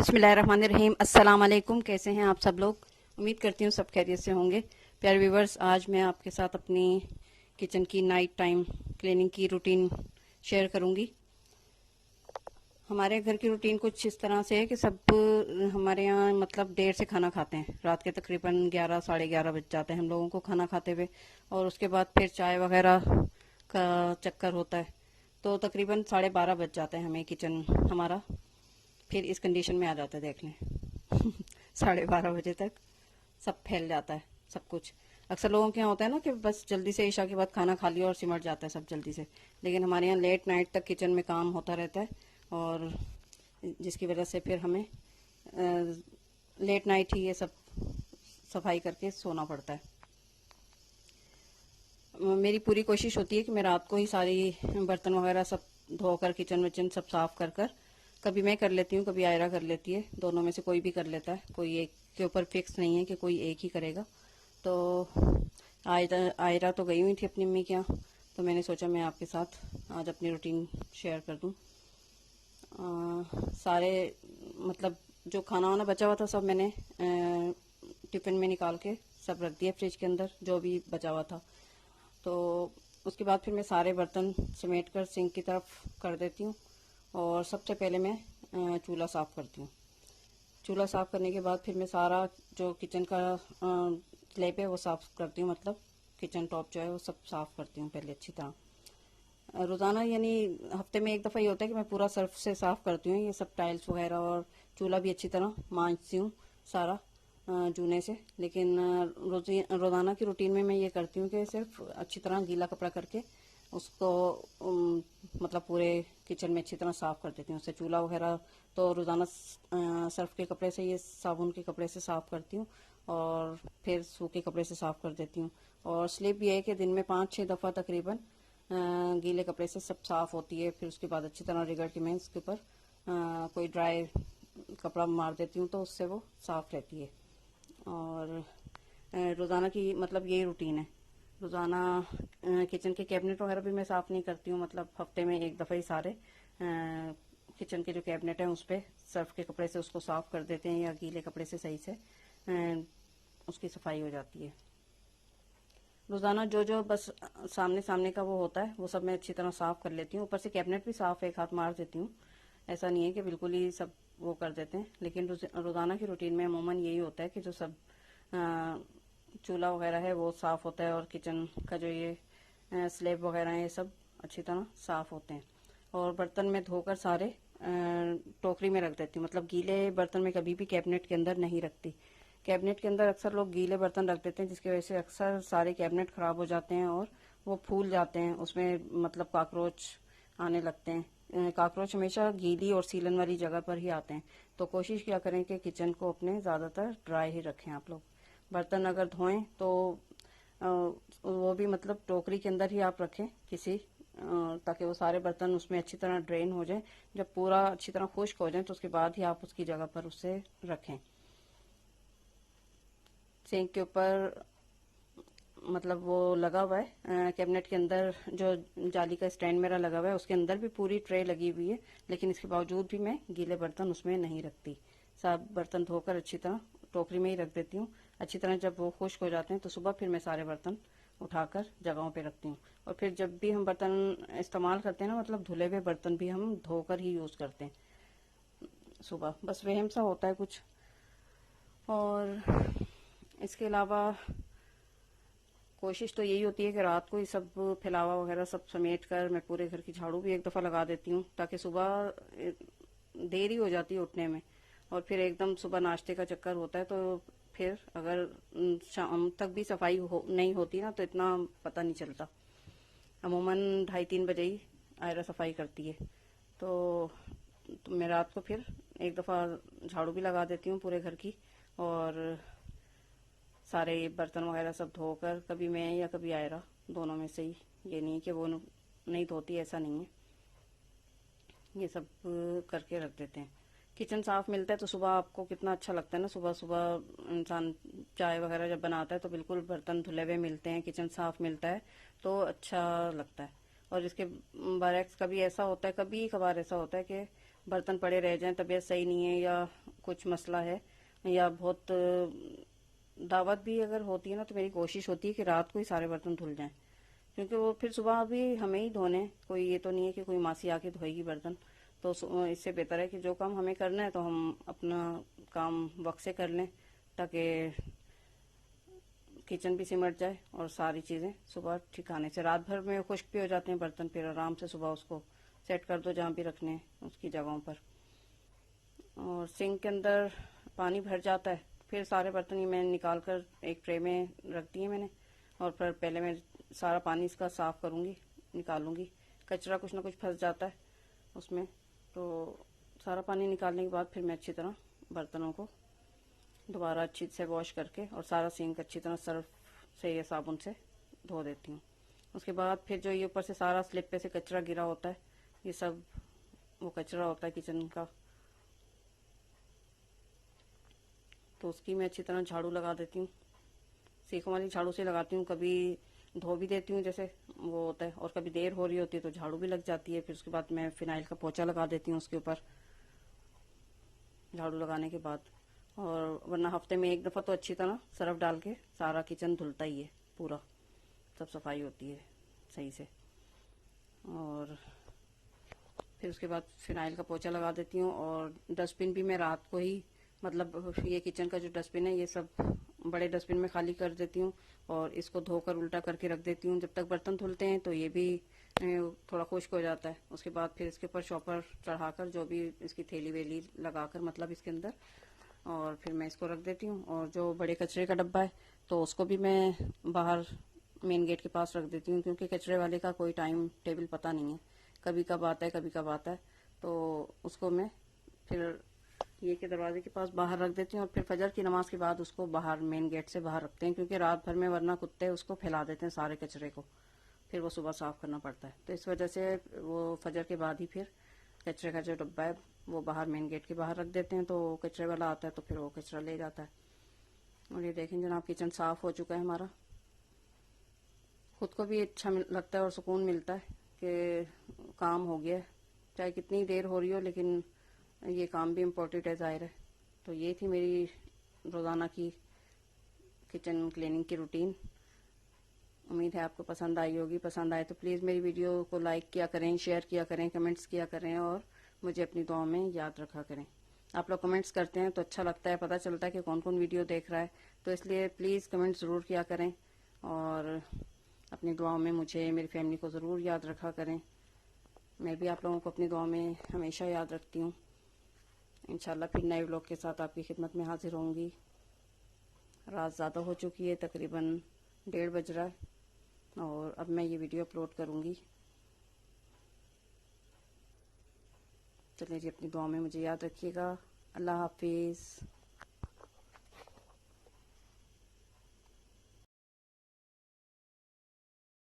बिस्मिल्लाहिर्रहमानिर्रहीम। अस्सलाम वालेकुम। कैसे हैं आप सब लोग? उम्मीद करती हूँ सब खैरियत से होंगे। प्यारे व्यूवर्स, आज मैं आपके साथ अपनी किचन की नाइट टाइम क्लीनिंग की रूटीन शेयर करूँगी। हमारे घर की रूटीन कुछ इस तरह से है कि सब हमारे यहाँ मतलब देर से खाना खाते हैं। रात के तकरीबन 11 साढ़े 11 बज जाते हैं हम लोगों को खाना खाते हुए, और उसके बाद फिर चाय वगैरह का चक्कर होता है, तो तकरीबन 12:30 बज जाते हैं हमें किचन हमारा फिर इस कंडीशन में आ जाता है। देख लें 12:30 बजे तक सब फैल जाता है सब कुछ। अक्सर लोगों के यहाँ होता है ना कि बस जल्दी से ईशा के बाद खाना खा लिया और सिमट जाता है सब जल्दी से, लेकिन हमारे यहाँ लेट नाइट तक किचन में काम होता रहता है, और जिसकी वजह से फिर हमें लेट नाइट ही ये सब सफाई करके सोना पड़ता है। मेरी पूरी कोशिश होती है कि मैं रात को ही सारी बर्तन वगैरह सब धोकर किचन विचन सब साफ कर कर, कभी मैं कर लेती हूँ, कभी आयरा कर लेती है, दोनों में से कोई भी कर लेता है। कोई एक के ऊपर फिक्स नहीं है कि कोई एक ही करेगा। तो आयरा तो गई हुई थी अपनी अम्मी के यहाँ, तो मैंने सोचा मैं आपके साथ आज अपनी रूटीन शेयर कर दूँ। सारे मतलब जो खाना वाना बचा हुआ था सब मैंने टिफ़िन में निकाल के सब रख दिया फ्रिज के अंदर, जो भी बचा हुआ था। तो उसके बाद फिर मैं सारे बर्तन समेट कर सिंक की तरफ कर देती हूँ, और सबसे पहले मैं चूल्हा साफ़ करती हूँ। चूल्हा साफ़ करने के बाद फिर मैं सारा जो किचन का स्लैब है वो साफ़ करती हूँ, मतलब किचन टॉप जो है वो सब साफ़ करती हूँ पहले अच्छी तरह। रोज़ाना यानी हफ्ते में एक दफ़ा ये होता है कि मैं पूरा सर्फ से साफ़ करती हूँ ये सब टाइल्स वगैरह, और चूल्हा भी अच्छी तरह मांजती हूँ सारा जूने से। लेकिन रोज़ाना की रूटीन में मैं ये करती हूँ कि सिर्फ अच्छी तरह गीला कपड़ा करके उसको मतलब पूरे किचन में अच्छी तरह साफ़ कर देती हूँ। उससे चूल्हा वगैरह तो रोज़ाना सर्फ के कपड़े से, ये साबुन के कपड़े से साफ़ करती हूँ, और फिर सूखे कपड़े से साफ़ कर देती हूँ। और स्लिप ये है कि दिन में 5-6 दफ़ा तकरीबन गीले कपड़े से सब साफ़ होती है। फिर उसके बाद अच्छी तरह रगड़ के मैं इसके ऊपर कोई ड्राई कपड़ा मार देती हूँ, तो उससे वो साफ़ रहती है। और रोज़ाना की मतलब यही रूटीन है। रोज़ाना किचन के कैबिनेट वगैरह भी मैं साफ़ नहीं करती हूँ, मतलब हफ्ते में एक दफ़ा ही सारे किचन के जो कैबिनेट हैं उस पर सर्फ के कपड़े से उसको साफ़ कर देते हैं, या गीले कपड़े से सही से उसकी सफाई हो जाती है। रोज़ाना जो जो बस सामने सामने का वो होता है वो सब मैं अच्छी तरह साफ़ कर लेती हूँ। ऊपर से कैबिनेट भी साफ़ एक हाथ मार देती हूँ, ऐसा नहीं है कि बिल्कुल ही सब वो कर देते हैं, लेकिन रोज़ाना की रूटीन में अमूमन यही होता है कि जो सब चूल्हा वगैरह है वो साफ़ होता है, और किचन का जो ये स्लैब वगैरह है ये सब अच्छी तरह साफ़ होते हैं। और बर्तन में धोकर सारे टोकरी में रख देती हूँ, मतलब गीले बर्तन में कभी भी कैबिनेट के अंदर नहीं रखती। कैबिनेट के अंदर अक्सर लोग गीले बर्तन रख देते हैं, जिसकी वजह से अक्सर सारे कैबिनेट ख़राब हो जाते हैं और वो फूल जाते हैं, उसमें मतलब कॉकरोच आने लगते हैं। कॉकरोच हमेशा गीली और सीलन वाली जगह पर ही आते हैं, तो कोशिश किया करें कि किचन को अपने ज़्यादातर ड्राई ही रखें आप लोग। बर्तन अगर धोएं तो वो भी मतलब टोकरी के अंदर ही आप रखें किसी, ताकि वो सारे बर्तन उसमें अच्छी तरह ड्रेन हो जाए। जब पूरा अच्छी तरह खुश्क हो जाए तो उसके बाद ही आप उसकी जगह पर उसे रखें। सिंक के ऊपर मतलब वो लगा हुआ है कैबिनेट के अंदर, जो जाली का स्टैंड मेरा लगा हुआ है उसके अंदर भी पूरी ट्रे लगी हुई है, लेकिन इसके बावजूद भी मैं गीले बर्तन उसमें नहीं रखती। सब बर्तन धोकर अच्छी तरह टोकरी में ही रख देती हूँ। अच्छी तरह जब वो खुश्क हो जाते हैं तो सुबह फिर मैं सारे बर्तन उठाकर जगहों पे रखती हूँ। और फिर जब भी हम बर्तन इस्तेमाल करते हैं ना, मतलब धुले हुए बर्तन भी हम धोकर ही यूज़ करते हैं सुबह। बस वहम सा होता है कुछ। और इसके अलावा कोशिश तो यही होती है कि रात को ही सब फैलावा वगैरह सब समेट कर मैं पूरे घर की झाड़ू भी एक दफ़ा लगा देती हूँ, ताकि सुबह देरी हो जाती है उठने में, और फिर एकदम सुबह नाश्ते का चक्कर होता है, तो फिर अगर शाम तक भी सफाई नहीं होती ना तो इतना पता नहीं चलता। अमूमन 2:30-3 बजे ही आयरा सफाई करती है, तो मैं रात को फिर एक दफ़ा झाड़ू भी लगा देती हूँ पूरे घर की, और सारे बर्तन वगैरह सब धोकर, कभी मैं या कभी आयरा, दोनों में से ही, ये नहीं कि वो नहीं धोती, ऐसा नहीं है, ये सब करके रख देते हैं। किचन साफ मिलता है तो सुबह आपको कितना अच्छा लगता है ना। सुबह सुबह इंसान चाय वगैरह जब बनाता है तो बिल्कुल बर्तन धुले हुए मिलते हैं, किचन साफ मिलता है तो अच्छा लगता है। और इसके बरक्स कभी ऐसा होता है, कभी कभार ऐसा होता है कि बर्तन पड़े रह जाएं, तबीयत सही नहीं है या कुछ मसला है, या बहुत दावत भी अगर होती है ना, तो मेरी कोशिश होती है कि रात को ही सारे बर्तन धुल जाएं, क्योंकि वो फिर सुबह भी हमें ही धोने, कोई ये तो नहीं है कि कोई मासी आके धोएगी बर्तन। तो इससे बेहतर है कि जो काम हमें करना है तो हम अपना काम वक्त से कर लें, ताकि किचन भी सिमट जाए और सारी चीज़ें सुबह ठिकाने से, रात भर में खुश्क भी हो जाते हैं बर्तन, फिर आराम से सुबह उसको सेट कर दो जहाँ भी रखने हैं उसकी जगहों पर। और सिंक के अंदर पानी भर जाता है, फिर सारे बर्तन ये मैंने निकाल कर एक ट्रे में रख दिए मैंने, और फिर पहले मैं सारा पानी इसका साफ़ करूँगी, निकालूंगी। कचरा कुछ ना कुछ फंस जाता है उसमें, तो सारा पानी निकालने के बाद फिर मैं अच्छी तरह बर्तनों को दोबारा अच्छी से वॉश करके और सारा सिंक अच्छी तरह सर्फ से या साबुन से धो देती हूँ। उसके बाद फिर जो ये ऊपर से सारा स्लिप पे से कचरा गिरा होता है, ये सब वो कचरा होता है किचन का, तो उसकी मैं अच्छी तरह झाड़ू लगा देती हूँ। सीखों वाली झाड़ू से लगाती हूँ, कभी धो भी देती हूँ जैसे वो होता है, और कभी देर हो रही होती है तो झाड़ू भी लग जाती है। फिर उसके बाद मैं फिनाइल का पोंछा लगा देती हूँ उसके ऊपर झाड़ू लगाने के बाद। और वरना हफ्ते में एक दफ़ा तो अच्छी तरह सर्फ डाल के सारा किचन धुलता ही है, पूरा सब सफाई होती है सही से। और फिर उसके बाद फिनाइल का पोंछा लगा देती हूँ। और डस्टबिन भी मैं रात को ही, मतलब ये किचन का जो डस्टबिन है ये सब बड़े डस्टबिन में खाली कर देती हूँ, और इसको धोकर उल्टा करके रख देती हूँ। जब तक बर्तन धुलते हैं तो ये भी थोड़ा खुश्क हो जाता है। उसके बाद फिर इसके ऊपर शॉपर चढ़ाकर जो भी इसकी थैली वेली लगाकर, मतलब इसके अंदर, और फिर मैं इसको रख देती हूँ। और जो बड़े कचरे का डब्बा है तो उसको भी मैं बाहर मेन गेट के पास रख देती हूँ, क्योंकि कचरे वाले का कोई टाइम टेबल पता नहीं है, कभी कब आता है कभी कब आता है। तो उसको मैं फिर ये के दरवाजे के पास बाहर रख देती हूँ, और फिर फजर की नमाज के बाद उसको बाहर मेन गेट से बाहर रखते हैं, क्योंकि रात भर में वरना कुत्ते उसको फैला देते हैं सारे कचरे को, फिर वो सुबह साफ करना पड़ता है। तो इस वजह से वो फजर के बाद ही फिर कचरे का जो डब्बा है वो बाहर मेन गेट के बाहर रख देते हैं, तो कचरे वाला आता है तो फिर वो कचरा ले जाता है। और ये देखें जनाब, किचन साफ हो चुका है हमारा। खुद को भी अच्छा लगता है और सुकून मिलता है कि काम हो गया है, चाहे कितनी देर हो रही हो, लेकिन ये काम भी इम्पोर्टेंट है, ज़ाहिर है। तो ये थी मेरी रोज़ाना की किचन क्लीनिंग की रूटीन। उम्मीद है आपको पसंद आई होगी। पसंद आए तो प्लीज़ मेरी वीडियो को लाइक किया करें, शेयर किया करें, कमेंट्स किया करें, और मुझे अपनी दुआओं में याद रखा करें। आप लोग कमेंट्स करते हैं तो अच्छा लगता है, पता चलता है कि कौन कौन वीडियो देख रहा है, तो इसलिए प्लीज़ कमेंट्स ज़रूर किया करें, और अपनी दुआओं में मुझे, मेरी फैमिली को ज़रूर याद रखा करें। मैं भी आप लोगों को अपनी दुआओं में हमेशा याद रखती हूँ। इंशाल्लाह फिर नए व्लॉग के साथ आपकी खिदमत में हाजिर होंगी। रात ज़्यादा हो चुकी है, तकरीबन 1:30 बज रहा है, और अब मैं ये वीडियो अपलोड करूँगी। चलिए जी, अपनी दुआ में मुझे याद रखिएगा। अल्लाह हाफिज़।